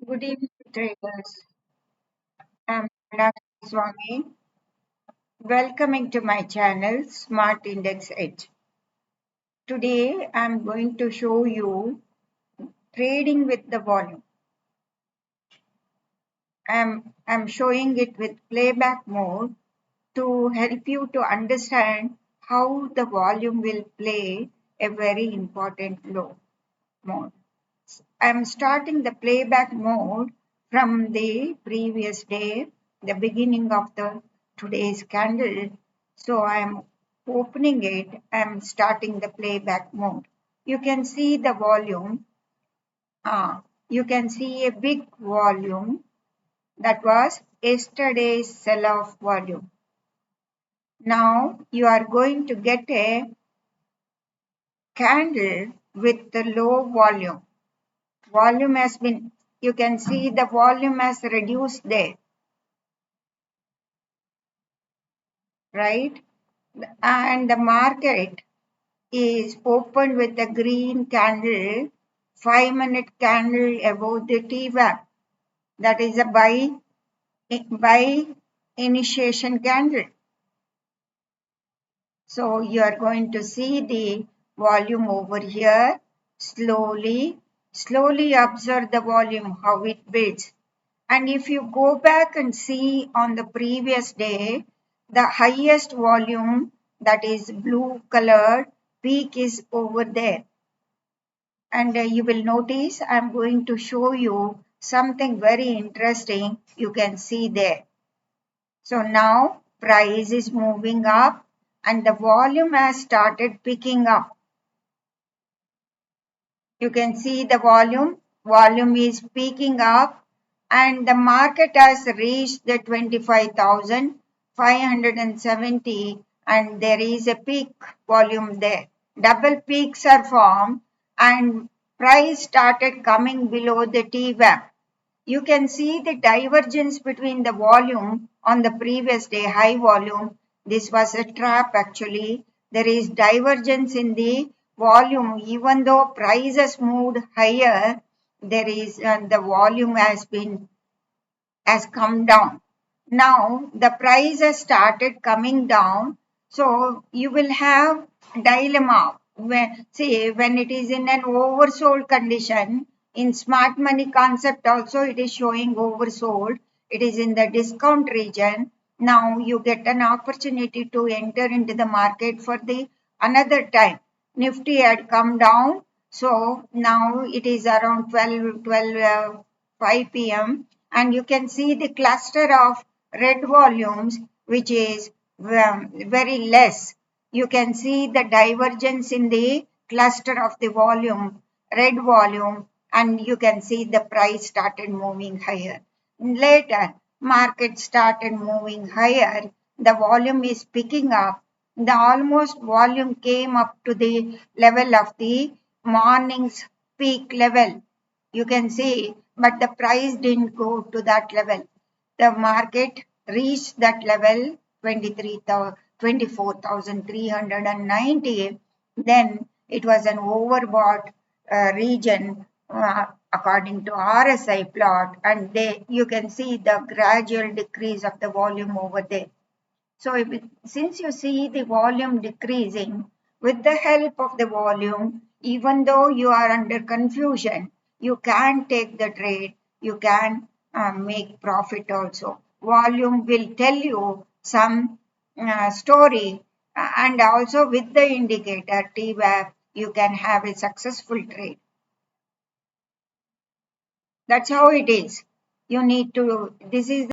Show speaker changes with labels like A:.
A: Good evening, traders. I'm Meenakshi Swami. Welcoming to my channel, Smart Index Edge. Today, I'm going to show you trading with the volume. I'm showing it with playback mode to help you to understand how the volume will play a very important mode. I'm starting the playback mode from the previous day, the beginning of the today's candle. So I'm opening it. I'm starting the playback mode. You can see the volume. You can see a big volume that was yesterday's sell-off volume. Now you are going to get a candle with the low volume. Volume has been, you can see the volume has reduced there, right? And the market is opened with the green candle, 5-minute candle above the TWAP. That is a buy initiation candle. So you are going to see the volume over here. Slowly observe the volume, how it builds. And if you go back and see on the previous day, the highest volume, that is blue colored, peak is over there. And you will notice I'm going to show you something very interesting you can see there. So now price is moving up and the volume has started picking up. You can see the volume is picking up and the market has reached the 25,570 and there is a peak volume there. Double peaks are formed and price started coming below the TWAP. You can see the divergence between the volume on the previous day, high volume. This was a trap actually. There is divergence in the volume. Even though price has moved higher, there is the volume has come down. Now the price has started coming down. So you will have dilemma when it is in an oversold condition. In smart money concept also it is showing oversold. It is in the discount region. Now you get an opportunity to enter into the market for the another time. Nifty had come down. So now it is around 5 p.m. and you can see the cluster of red volumes which is very less. You can see the divergence in the cluster of the volume, red volume, and you can see the price started moving higher. Later, market started moving higher. The volume is picking up. The almost volume came up to the level of the morning's peak level. You can see, but the price didn't go to that level. The market reached that level 24,390. Then it was an overbought region according to RSI plot, and you can see the gradual decrease of the volume over there. So since you see the volume decreasing, with the help of the volume, even though you are under confusion, you can take the trade, you can make profit also. Volume will tell you some story and also with the indicator TWAP, you can have a successful trade. That's how it is. You need to, this is